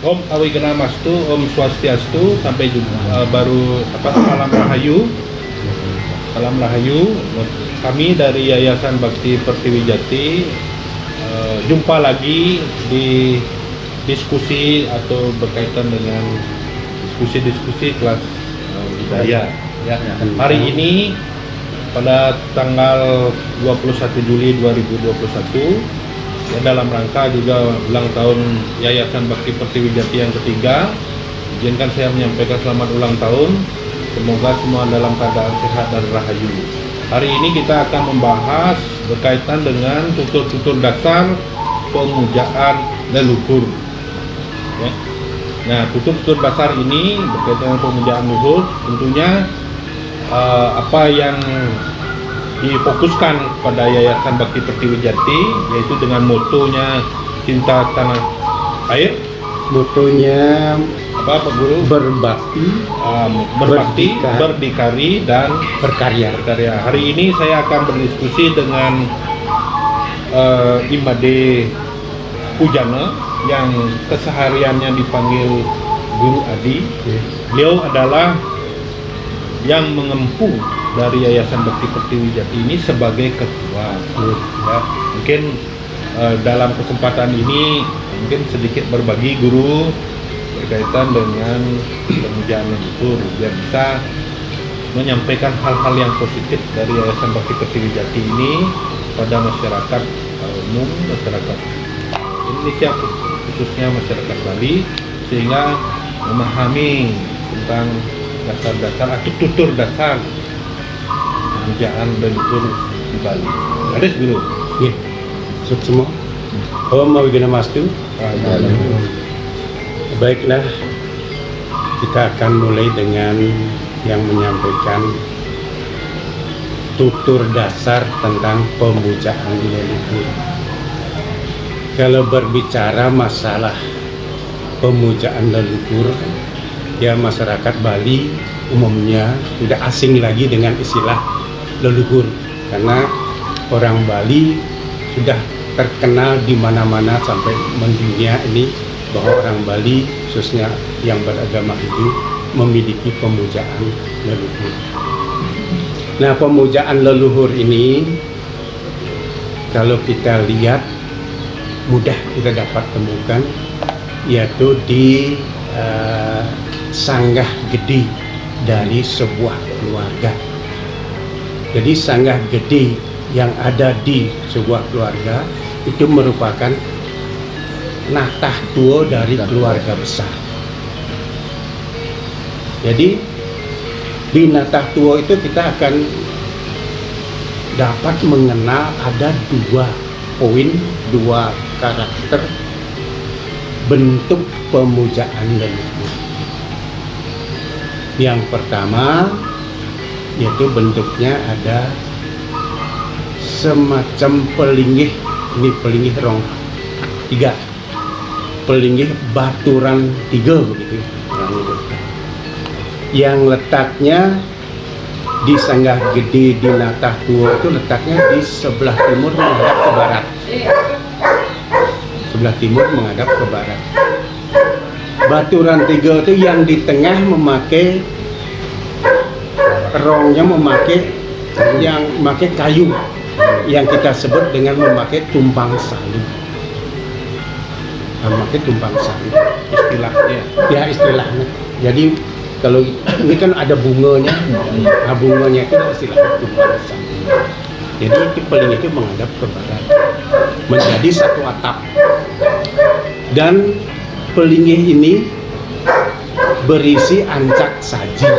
Om Awigana-mastu, Om Swastiastu, sampai jumpa. Baru salam rahayu. Salam rahayu. Kami dari Yayasan Bakti Pertiwi Jati jumpa lagi di diskusi atau berkaitan dengan diskusi kelas budaya. Ya. Hari ini pada tanggal 21 Juli 2021 ya, dalam rangka juga ulang tahun Yayasan Bakti Pertiwi Jati yang ketiga, izinkan saya menyampaikan selamat ulang tahun. Semoga semua dalam keadaan sehat dan rahayu. Hari ini kita akan membahas berkaitan dengan tutur-tutur dasar pemujaan leluhur. Ya. Nah, tutur-tutur dasar ini berkaitan dengan pemujaan leluhur, tentunya apa yang difokuskan pada Yayasan Bakti Pertiwi Jati, yaitu dengan motonya cinta tanah air. Motonya apa Pak Guru? Berbakti, berdikari dan berkarya. Hari ini saya akan berdiskusi dengan Imade Pujana yang kesehariannya dipanggil Guru Adi. Beliau adalah yang mengempu dari Yayasan Bakti Pertiwi Jati ini sebagai ketua. Ya, mungkin dalam kesempatan ini mungkin sedikit berbagi guru berkaitan dengan pemujaan leluhur, biar bisa menyampaikan hal-hal yang positif dari Yayasan Bakti Pertiwi Jati ini pada masyarakat umum, masyarakat Indonesia, khususnya masyarakat Bali, sehingga memahami tentang dasar-dasar atau tutur dasar pemujaan leluhur di Bali. Ada Guru? Iya. Semua. Om Awigana-mastu. Baiklah, kita akan mulai dengan yang menyampaikan tutur dasar tentang pemujaan leluhur. Kalau berbicara masalah pemujaan leluhur, ya masyarakat Bali umumnya tidak asing lagi dengan istilah leluhur, karena orang Bali sudah terkenal di mana-mana sampai mendunia ini bahwa orang Bali khususnya yang beragama Hindu memiliki pemujaan leluhur. Nah, pemujaan leluhur ini kalau kita lihat mudah kita dapat temukan, yaitu di sanggah gede dari sebuah keluarga. Jadi sanggah gede yang ada di sebuah keluarga itu merupakan natah tua dari keluarga besar. Jadi di natah tua itu kita akan dapat mengenal ada dua poin, dua karakter bentuk pemujaan leluhur. Yang pertama yaitu bentuknya ada semacam pelinggih, ini pelinggih rong tiga, pelinggih baturan tiga begitu, yang letaknya di sanggah gede di natah tua itu letaknya di sebelah timur menghadap ke barat. Sebelah timur menghadap ke barat. Baturan tiga itu yang di tengah memakai rongnya, memakai kayu yang kita sebut dengan memakai tumpang salib. Memakai tumpang salib istilahnya. Ya, istilahnya. Jadi kalau ini kan ada bunganya, nah bunganya itu istilahnya tumpang salib. Jadi itu paling itu menghadap ke barat, menjadi satu atap. Dan pelinggih ini berisi ancak saji.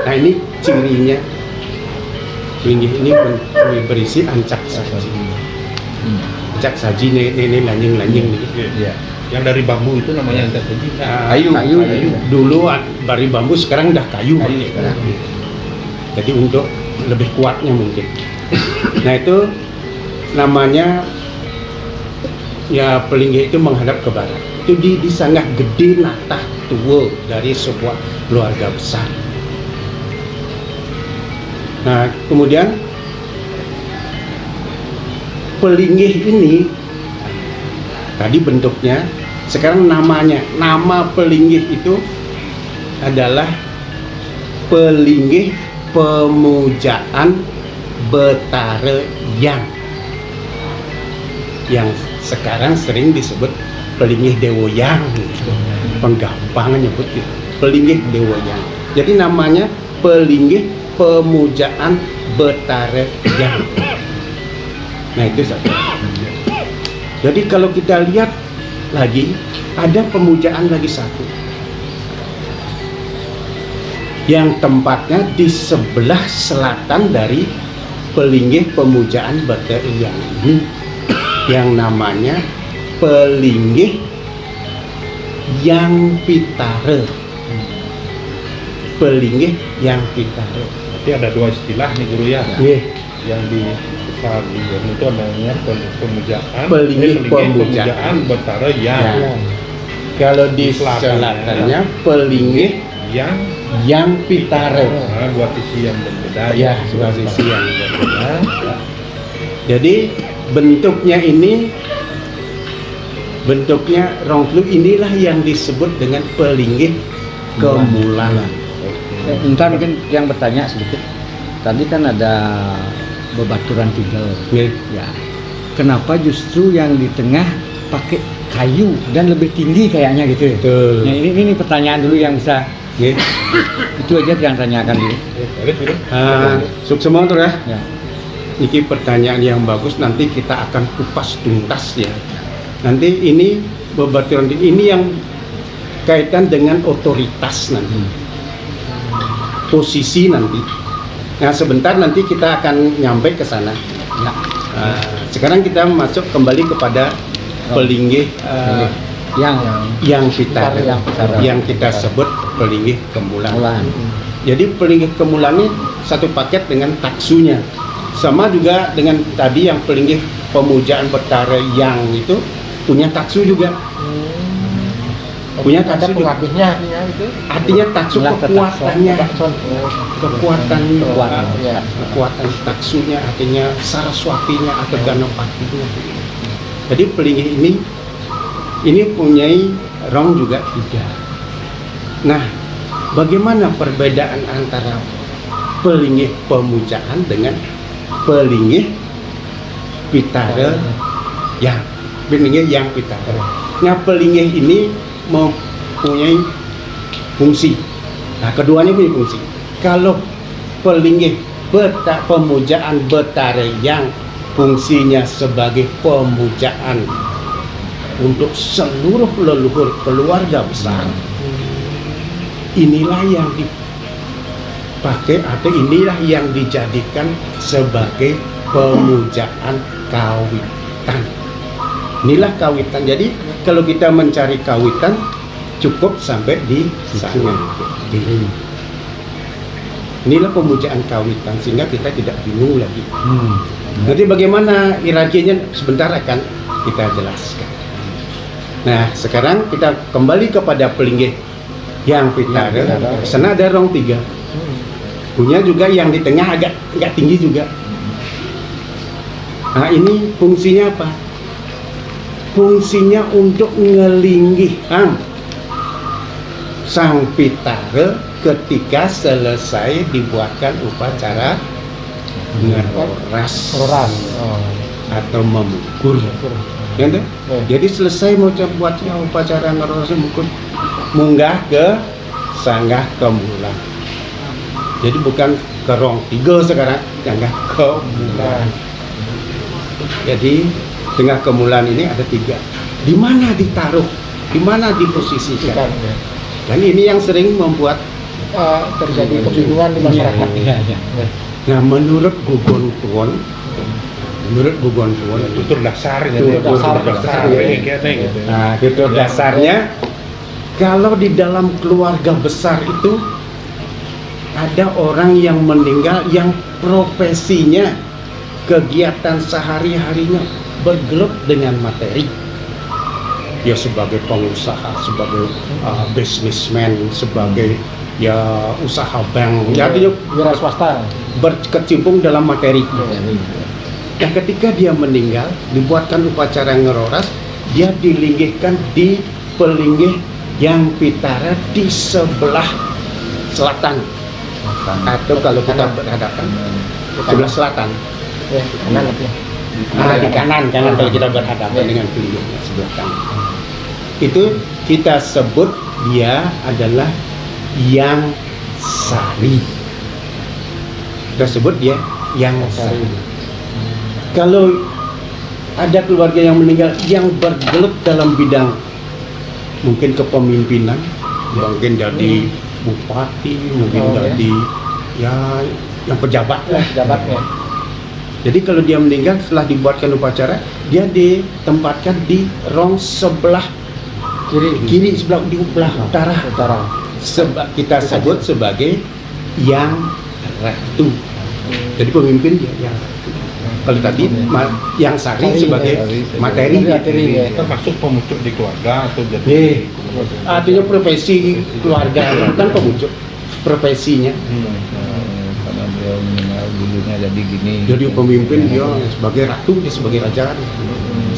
Nah, ini cirinya. Pelinggih ini berisi ancak saji. Ancak saji ini lanjing-lanjing gitu. Ya. Yang dari bambu itu namanya ancak saji. Kayu. Dulu dari bambu, sekarang udah kayu. Jadi untuk lebih kuatnya mungkin. Nah, itu namanya ya pelinggih itu menghadap ke barat. Itu di sanggah gede natah tua dari sebuah keluarga besar. Nah, kemudian pelinggih ini tadi bentuknya sekarang nama pelinggih itu adalah Pelinggih Pemujaan Betara yang sekarang sering disebut Pelinggih Dewoyang gitu. Penggampangan nyebut gitu. Pelinggih Dewoyang. Jadi namanya Pelinggih Pemujaan Betara. Nah itu satu. Jadi kalau kita lihat lagi ada pemujaan lagi satu yang tempatnya di sebelah selatan dari Pelinggih Pemujaan Betara ini yang namanya Pelinggih Yang Pitara. Pelinggih Yang Pitara. Berarti ada dua istilah nih guru ya. Nggih. Yang di besar di Jogja itu namanya pemujaan, Pelinggih Pemujaan Betara Ya. yang Kalau di Selatannya. selatannya Pelinggih Yang Pitara. Nah, dua sisi yang berbeda. Ya, dua sisi yang berbeda. Jadi bentuknya rongklu inilah yang disebut dengan Pelinggih Kemulan. Bentar mungkin yang bertanya sedikit. Tadi kan ada bebaturan tinggal. Nggih. Ya. Kenapa justru yang di tengah pakai kayu dan lebih tinggi kayaknya gitu? Betul. Nah, ini pertanyaan dulu yang bisa Nggih. itu aja yang tanyakan dulu. Sukses motor ya. Ya. Ini pertanyaan yang bagus, nanti kita akan kupas tuntas ya. Nanti ini bebaturan ini yang kaitan dengan otoritas nanti, posisi nanti. Nah sebentar nanti kita akan nyampe ke sana. Ya. Sekarang kita masuk kembali kepada Pelinggih Yang Pitara, Pitara. yang kita sebut Pelinggih Kemulan. Mulan. Jadi Pelinggih Kemulan ini satu paket dengan taksunya. Sama juga dengan tadi yang Pelinggih Pemujaan Betara yang itu punya taksu juga. Punya taksu juga. Artinya taksu kekuatannya. Kekuatan taksunya artinya Saraswatinya atau Ganapatinya. Jadi Pelinggih ini punyai rong juga 3. Nah, bagaimana perbedaan antara Pelinggih Pemujaan dengan Pelinggih Pitara Pelinggih Yang Pitara. Nah, Pelinggih ini mempunyai fungsi. Nah, keduanya punya fungsi. Kalau Pelinggih Pemujaan Betara yang fungsinya sebagai pemujaan untuk seluruh leluhur keluarga besar, inilah yang dipakai atau inilah yang dijadikan sebagai pemujaan kawitan. Inilah kawitan. Jadi kalau kita mencari kawitan cukup sampai di sana. Inilah pemujaan kawitan sehingga kita tidak bingung lagi. Nanti bagaimana hierarkinya sebentar akan kita jelaskan. Nah sekarang kita kembali kepada Pelinggih Yang Pitara. Sana ada rong 3. Punya juga yang di tengah agak tinggi juga. Nah ini fungsinya apa? Fungsinya untuk ngelinggihan Sang Pitara ketika selesai dibuatkan upacara ngeroras atau memukur. Ya, jadi selesai mau buatnya upacara ngeroras memukur, munggah ke Sanggah Kemulan. Jadi bukan ke rong 3 sekarang, Sanggah Kemulan. Jadi Sanggah Kemulan ini ada 3. Di mana ditaruh? Di mana diposisikan? Dan ini yang sering membuat terjadi kebingungan di masyarakat. Nah, menurut Gugon Tuon Tutur dasarnya. Tutur dasarnya. Gitu. Nah, tutur dasarnya kalau di dalam keluarga besar itu ada orang yang meninggal yang profesinya kegiatan sehari-harinya bergelut dengan materi. Ya sebagai pengusaha, sebagai businessman, sebagai ya usaha bank, artinya Wira swasta. berkecimpung dalam materi. Nah, ketika dia meninggal, dibuatkan upacara ngeroras, dia dilinggihkan di pelinggih yang pitara di sebelah selatan, atau kalau kita berhadapan sebelah selatan. Ya, kanan apa ya? Di kanan kalau kita berhadapan dengan pelinggihnya sebelah kanan. Itu kita sebut dia adalah yang sari. Kita sebut dia yang sari. Kalau ada keluarga yang meninggal yang bergelut dalam bidang mungkin kepemimpinan, mungkin jadi bupati, mungkin jadi ya yang pejabat lah. Jabatnya. Jadi kalau dia meninggal setelah dibuatkan upacara, dia ditempatkan di rong sebelah kiri sebelah di belah utara. Kita sebut sebagai yang ratu. Jadi pemimpin dia yang ratu. Kalau tadi yang sari sebagai materi. Termasuk pemucuk di keluarga atau jadi Artinya profesi keluarga kan pemucuk profesinya. Karena beliau meninggal dulunya jadi gini. Jadi pemimpin dia sebagai ratu, dia sebagai raja,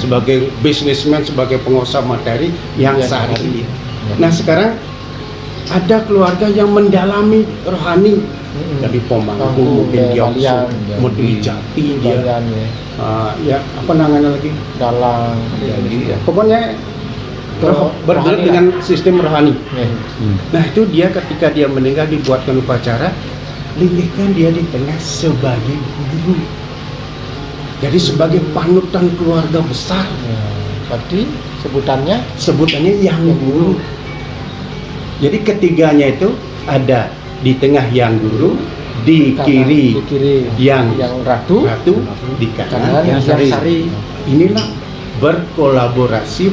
sebagai bisnismen, sebagai pengusaha materi yang sari. Nah sekarang ada keluarga yang mendalami rohani, jadi pemangku, mungkin dia moduli jati, dia ya apa namanya lagi, dalang, pokoknya bergelut dengan sistem rohani. Nah itu dia ketika dia meninggal dibuatkan upacara, linggihkan dia di tengah sebagai guru. Jadi sebagai panutan keluarga besar. Berarti sebutannya yang guru. Jadi ketiganya itu ada di tengah yang guru, di kiri yang ratu, di kanan yang sari. Inilah berkolaborasi,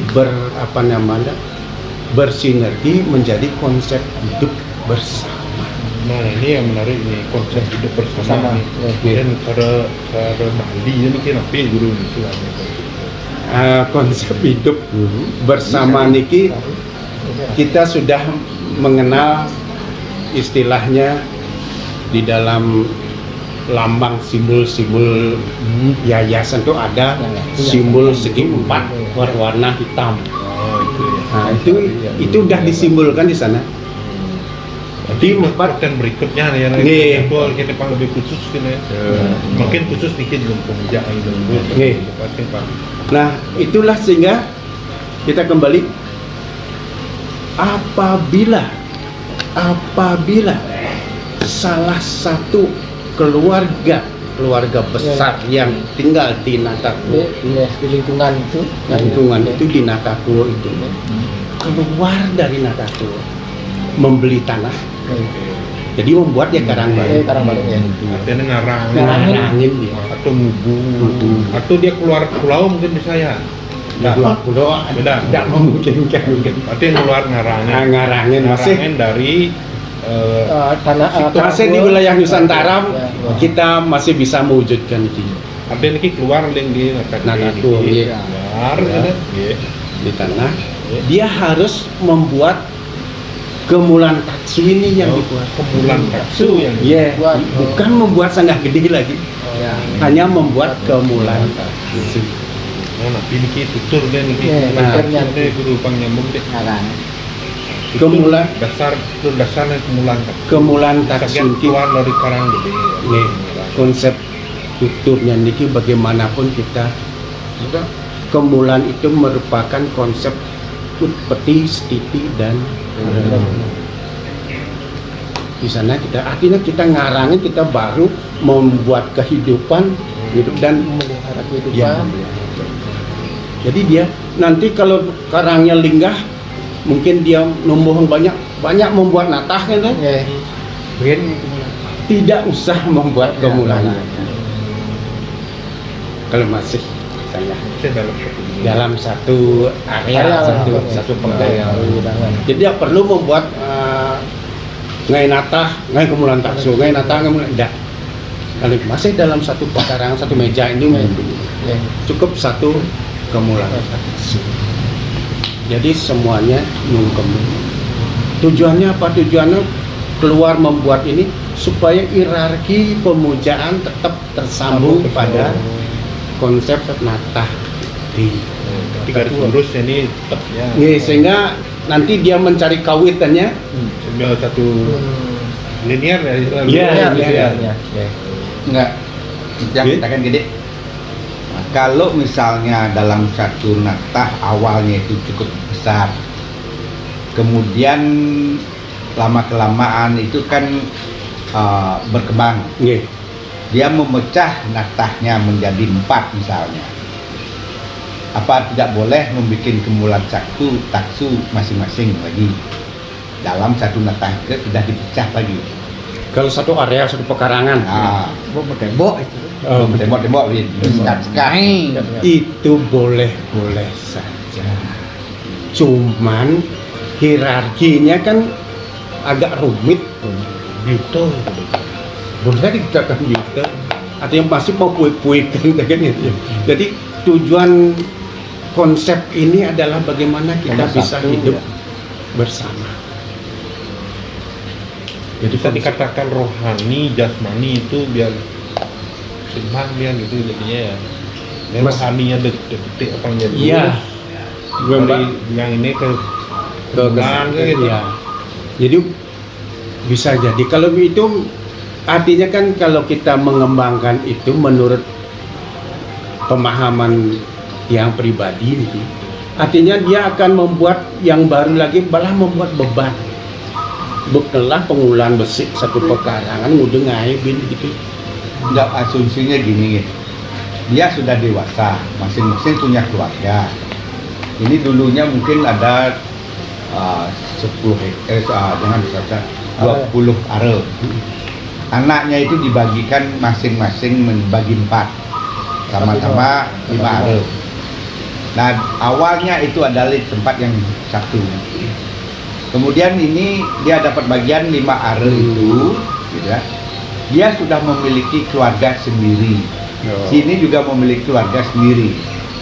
bersinergi menjadi konsep hidup bersama. Nah ini yang menarik nih, konsep hidup bersama nih. Dan cara Bali ini kenapa guru istilahnya? Konsep hidup bersama niki kita sudah mengenal istilahnya di dalam lambang simbol-simbol yayasan itu ada simbol segi empat berwarna hitam. Nah, itu udah disimbolkan di sana. Di empat dan berikutnya ya, kita pang lebih khusus kan ya. Makin khusus dikit dengan pemujaan dan Nah, itulah sehingga kita kembali apabila salah satu keluarga besar yang tinggal di Nataku, di lingkungan itu di Nataku itu keluar dari Nataku membeli tanah, jadi membuat ya karang baru, artinya ngarangin dia atau mubu atau dia keluar pulau mungkin bisa ya. Keluar pulau tidak memungkinkan mungkin. Artinya keluar ngarangin masih dari masih di wilayah Nusantara kita masih bisa mewujudkan itu. Artinya ini keluar di Nataku, di tanah. Dia harus membuat kemulan taksu ini yang dibuat. Kemulan taksu yang bukan membuat sanggah gede lagi, hanya membuat kemulan taksu. Nah, ini tutur dan ini guru pang nyambung deh. Kemulan dasarnya kemulan taksu keluar dari karang gede. Konsep tuturnya niki bagaimanapun kita kemulan itu merupakan konsep peti, stiti dan di sana kita artinya kita ngarangin, kita baru membuat kehidupan hidup dan memelihara kehidupan. Jadi dia nanti kalau karangnya linggah mungkin dia numbuh banyak membuat natah kan, tidak usah membuat kemulan. Kalau masih dalam satu area, satu penggawean. Jadi dia perlu membuat ngai natah, ngai kemulan taksu, ngai natah, ngai kemulan tidak. Kalau masih dalam satu pekarangan, satu meja ini cukup satu kemulan taksu. Jadi semuanya nungkem. Tujuannya apa? Tujuannya keluar membuat ini supaya hierarki pemujaan tetap tersambung pada konsep natah Jati. Tapi garis lurusnya ini tetap ya. Sehingga nanti dia mencari kawitannya Sambil satu linear ya. Iya, linear. Ya. Enggak, yang kita kan gede. Nah, kalau misalnya dalam satu naktah awalnya itu cukup besar, kemudian lama kelamaan itu kan berkembang. Nggih. Dia memecah naktahnya menjadi 4 misalnya. Apa tidak boleh membuat kemulan satu taksu masing-masing lagi dalam satu naktah itu sudah dipecah lagi. Kalau satu area, satu pekarangan. Nah, Tembok itu. tembok-tembok sekat. Itu boleh-boleh saja. Cuman hierarkinya kan agak rumit. Gitu. Boleh dikatakan gitu. Artinya masih mau puik-puikan kan gitu. Jadi tujuan konsep ini adalah bagaimana kita Nomor bisa satu, hidup ya. bersama. Jadi bisa dikatakan rohani, jasmani itu biar seimbang biar gitu jadinya ya. Dan Mas- rohaninya detik apa yang jadi Iya. dari yang ini ke bulan kan gitu. Iya. Jadi bisa jadi kalau itu artinya kan kalau kita mengembangkan itu menurut pemahaman yang pribadi gitu. Artinya dia akan membuat yang baru lagi malah membuat beban. Bukanlah pengulan besi satu pekarangan ngudeng bin gitu. Enggak, asumsinya gini, dia sudah dewasa, masing-masing punya keluarga. Ini dulunya mungkin ada 10 jangan disasar 20 are. Anaknya itu dibagikan masing-masing membagi 4, sama-sama 5 are. Nah, awalnya itu adalah di tempat yang satu. Kemudian ini dia dapat bagian 5 are itu, gitu ya. Dia sudah memiliki keluarga sendiri. Sini juga memiliki keluarga sendiri.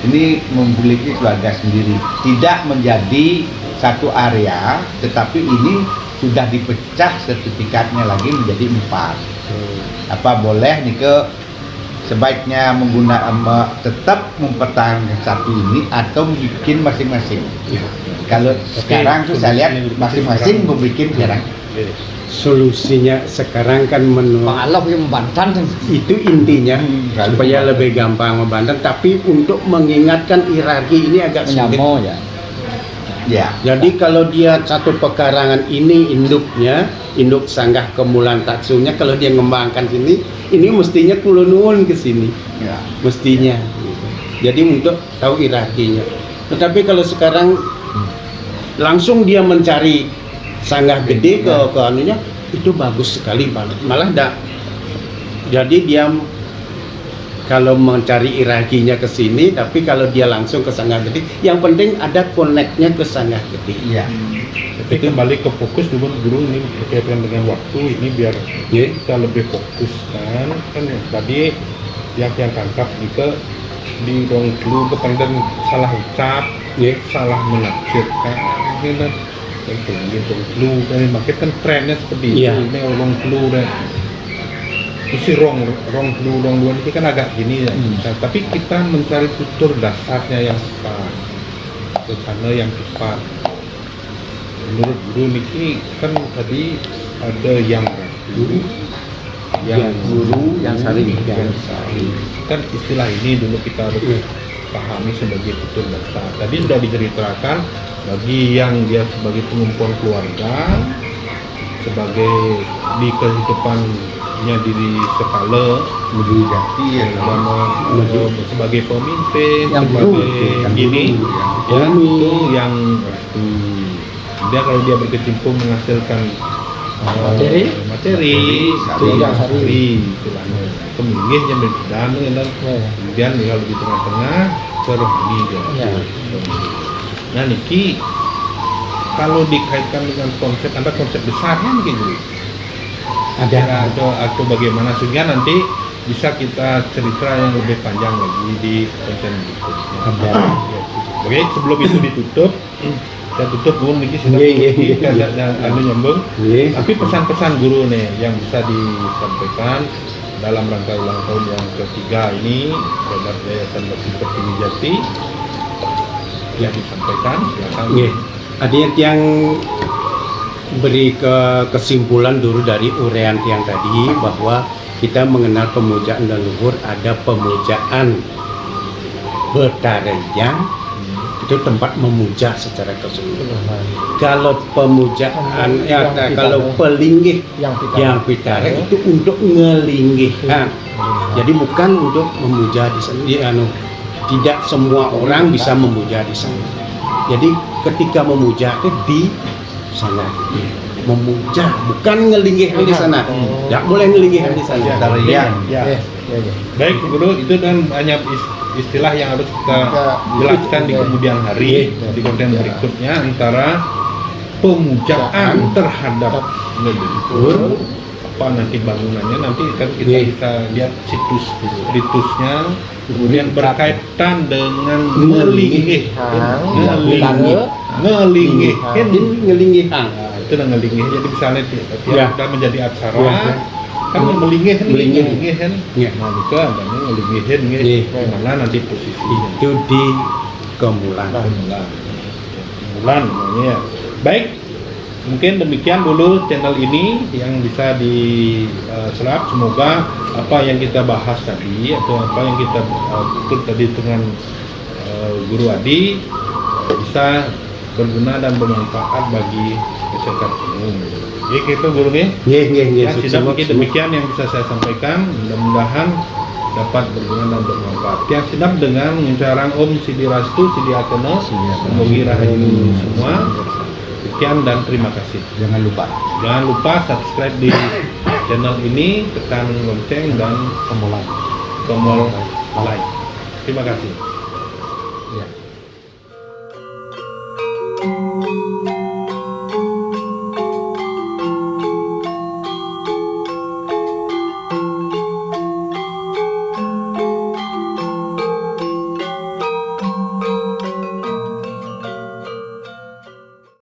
Ini memiliki keluarga sendiri. Tidak menjadi satu area, tetapi ini sudah dipecah sertifikatnya lagi menjadi 4. Apa boleh nih sebaiknya tetap mempertahankan satu ini atau bikin masing-masing? Kalau sekarang tuh saya lihat masing-masing membuat sekarang. Solusinya sekarang kan Pengalok yang membantan kan. itu intinya supaya lebih gampang membantu, tapi untuk mengingatkan hierarki ini agak sulit. Menyamo ya. Ya. Jadi kalau dia satu pekarangan ini induknya, induk sanggah kemulan taksunya, kalau dia ngembangkan sini, ini mestinya kulunun ke sini, Ya. mestinya. Jadi untuk tahu hierarkinya. Tetapi kalau sekarang langsung dia mencari sanggah gede ke anunya, itu bagus sekali malah dah. Jadi dia kalau mencari hierarkinya ke sini, tapi kalau dia langsung ke sanggah gede, yang penting ada connect-nya ke sanggah gede. Iya. Tapi kembali ke fokus dulu ini berkaitan dengan waktu ini biar Ya. kita lebih fokus kan yang tadi yang tangkap jika di ruang dulu kemudian salah ucap, Ya. salah menafsirkan gitu gitu dulu dari market kan trennya seperti itu. Iya. Ini ruang dulu dan isi ruang dua ini kan agak gini ya. Nah, tapi kita mencari tutur dasarnya yang tepat, ke sana yang tepat. Menurut guru Niki kan tadi ada yang guru, yang guru, yang sari. yang sari. Kan istilah ini dulu kita harus pahami sebagai tutur dasar. Tadi sudah diceritakan bagi yang dia sebagai pengumpulan keluarga, sebagai di kehidupannya diri sekala, Menuju jati ya. sebagai pemimpin, Yang sebagai yang ini, guru, ya itu yang itu. Dia kalau dia berkecimpung menghasilkan materi itu yang sari istilahnya. Kemudian yang berjalan dan kemudian kalau di tengah-tengah rohani dia. Ya. Nah Niki kalau dikaitkan dengan konsep, ada konsep besarnya nih guru. Ada. Atau bagaimana sehingga nanti bisa kita cerita yang lebih panjang lagi di konten berikutnya. Ada. Ya, oke, sebelum itu ditutup, saya tutup guru Niki sudah anu nyambung. Iya. Tapi pesan-pesan guru nih yang bisa disampaikan dalam rangka ulang tahun yang ketiga ini terhadap Yayasan Bakti Pertiwi Jati yang disampaikan silakan. Nggih. Adanya yang beri kesimpulan dulu dari uraian yang tadi bahwa kita mengenal pemujaan leluhur, ada pemujaan Betarian, itu tempat memuja secara keseluruhan. Kalau pemujaan kalau pelinggih yang pitara itu untuk ngelinggihan. Jadi bukan untuk memuja di sana. Tidak semua orang bisa memuja di sana. Jadi ketika memuja itu di sana. Memuja, bukan ngelinggihan di sana. Tidak boleh ngelinggihan di sana. Tarian. Ya. Baik Guru, itu kan hanya istilah yang harus kita jelaskan di kemudian hari di konten berikutnya antara pemujaan terhadap leluhur, apa nanti bangunannya, nanti kan kita bisa lihat situs ritusnya, kemudian berkaitan dengan ngelinggihan, Ngelinggihan. itu dengan ngelingih, jadi misalnya tiap udah menjadi acara Ya. kan melingih Melingih. Ya. nah itu adanya ngelingihin gimana nanti posisinya Itu di Kemulan. bulan namanya. Baik, mungkin demikian dulu channel ini yang bisa diserap. Semoga apa yang kita bahas tadi atau apa yang kita tutur tadi dengan Guru Adi bisa berguna dan bermanfaat bagi masyarakat umum. Jadi gitu Guru nih. Ya, sudah mungkin demikian yang bisa saya sampaikan. Mudah-mudahan dapat berguna dan bermanfaat. Yang sedap dengan mencarang Om Sidi Rastu, Sidi Atono, semoga rahayu semua. Sekian dan terima kasih. Jangan lupa Jangan lupa subscribe di channel ini, tekan lonceng dan tombol like. Terima kasih.